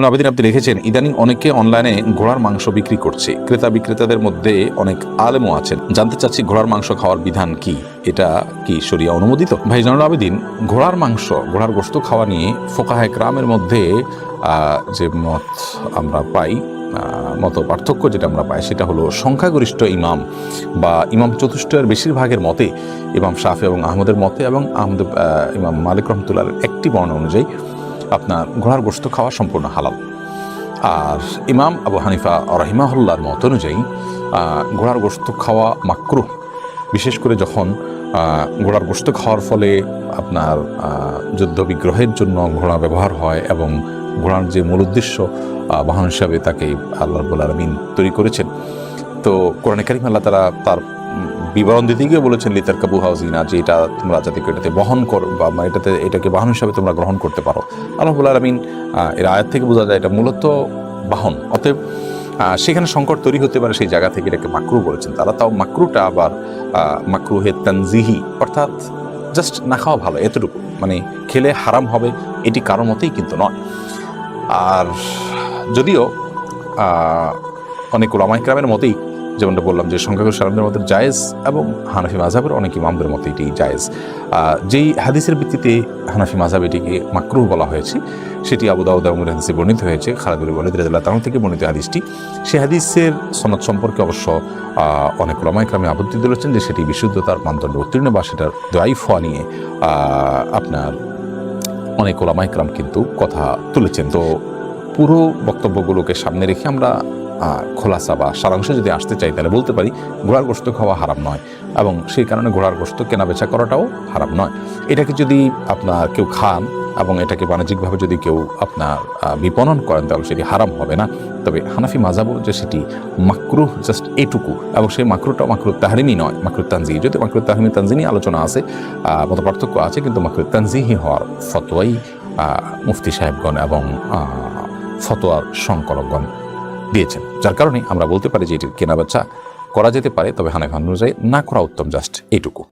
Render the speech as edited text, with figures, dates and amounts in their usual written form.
আবেদিন আপনি লিখেছেন, ইদানিং অনেকে অনলাইনে ঘোড়ার মাংস বিক্রি করছে, ক্রেতা বিক্রেতাদের মধ্যে অনেক আলেমও আছেন। জানতে চাচ্ছি ঘোড়ার মাংস খাওয়ার বিধান কি, এটা কি শরিয়া অনুমোদিত? ভাই জয়নুল আবেদিন, ঘোড়ার মাংস, ঘোড়ার গোশত খাওয়া নিয়ে ফোকাহে কেরামের মধ্যে যে মত আমরা পাই, মত পার্থক্য যেটা আমরা পাই সেটা হলো সংখ্যাগরিষ্ঠ ইমাম বা ইমাম চতুষ্টয়ের বেশিরভাগের মতে, ইমাম শাফি এবং আহমদের মতে এবং ইমাম মালিক রহমতুল্লাহর একটি বর্ণনা অনুযায়ী আপনার ঘোড়ার গোশত খাওয়া সম্পূর্ণ হালাল। আর ইমাম আবু হানিফা রাহিমাহুল্লাহর মত অনুযায়ী ঘোড়ার গোশত খাওয়া মাকরুহ, বিশেষ করে যখন ঘোড়ার গোশত খাওয়ার ফলে আপনার যুদ্ধ বিগ্রহের জন্য ঘোড়া ব্যবহার হয় এবং ঘোড়ার যে মূল উদ্দেশ্য বাহন হিসাবে তাকে আল্লাহ রাব্বুল আলামিন তৈরি করেছেন। তো কোরআনে কারিম আল্লাহ তাআলা তার বিবরণ দিতে গিয়ে বলেছেন লিতারকাবু হাউজিনা, যে এটা তোমরা যাতে এটাতে বহন করো বা এটাকে বাহন হিসাবে তোমরা গ্রহণ করতে পারো। আল্লাহ রাব্বুল আলামিন এর আয়াত থেকে বোঝা যায় এটা মূলত বাহন, অতএব সেখানে সংকট তৈরি হতে পারে, সেই জায়গা থেকে এটাকে মাকরুহ বলেছেন তারা। তাও মাকরুহটা আবার মাকরুহে তানজিহি, অর্থাৎ জাস্ট না খাওয়া ভালো এতটুকু, মানে খেলে হারাম হবে এটি কারোর মতেই কিন্তু নয়। আর যদিও অনেক উলামায়ে কেরামের মতেই, যেমনটা বললাম যে সংখ্যাগরিষ্ঠ আলেমদের মধ্যে জায়েজ এবং হানাফি মাযহাবের অনেক ইমামদের মতে এটি জায়েজ। যেই হাদিসের ভিত্তিতে হানাফি মাযহাব এটিকে মাকরুহ বলা হয়েছে সেটি আবু দাউদ এবং হাদিসে বর্ণিত হয়েছে, খালিদ বিন ওয়ালিদ রাদিয়াল্লাহু তাআলা থেকে বর্ণিত হাদিসটি। সেই হাদিসের সনদ সম্পর্কে অবশ্য অনেক উলামায়ে কেরাম আপত্তি তুলেছেন যে সেটি বিশুদ্ধতার মানদণ্ড উত্তীর্ণ বা সেটার দায়ীফ হওয়া নিয়ে আপনার অনেক উলামায়ে কেরাম কিন্তু কথা তুলেছেন। তো পুরো বক্তব্যগুলোকে সামনে রেখে আমরা খোলাসা বা সারাংশে যদি আসতে চাই তাহলে বলতে পারি ঘোড়ার গোশত খাওয়া হারাম নয়, এবং সেই কারণে ঘোড়ার গোশত কেনা বেচা করাটাও হারাম নয়। এটাকে যদি আপনার কেউ খান এবং এটাকে বাণিজ্যিকভাবে যদি কেউ আপনার বিপণন করেন তাহলে সেটি হারাম হবে না। তবে হানাফি মাযহাব যে সেটি মাকরুহ জাস্ট এইটুকু, এবং সেই মাকরুহটা মাকরুহ তাহরিমি নয়, মাকরুহ তানজিহি। যদি মাকরুহ তাহরিমি তানজিহি নিয়ে আলোচনা আছে, মত পার্থক্য আছে, কিন্তু মাকরুহ তানজিহি হওয়ার ফতোয়াই মুফতি সাহেবগণ এবং ফতোয়ার সংকলকগণ দিয়েছেন, যার কারণে আমরা বলতে পারি যে এটির কেনাবেচা করা যেতে পারে, তবে হানাফি অনুযায়ী না করা উত্তম, জাস্ট এইটুকু।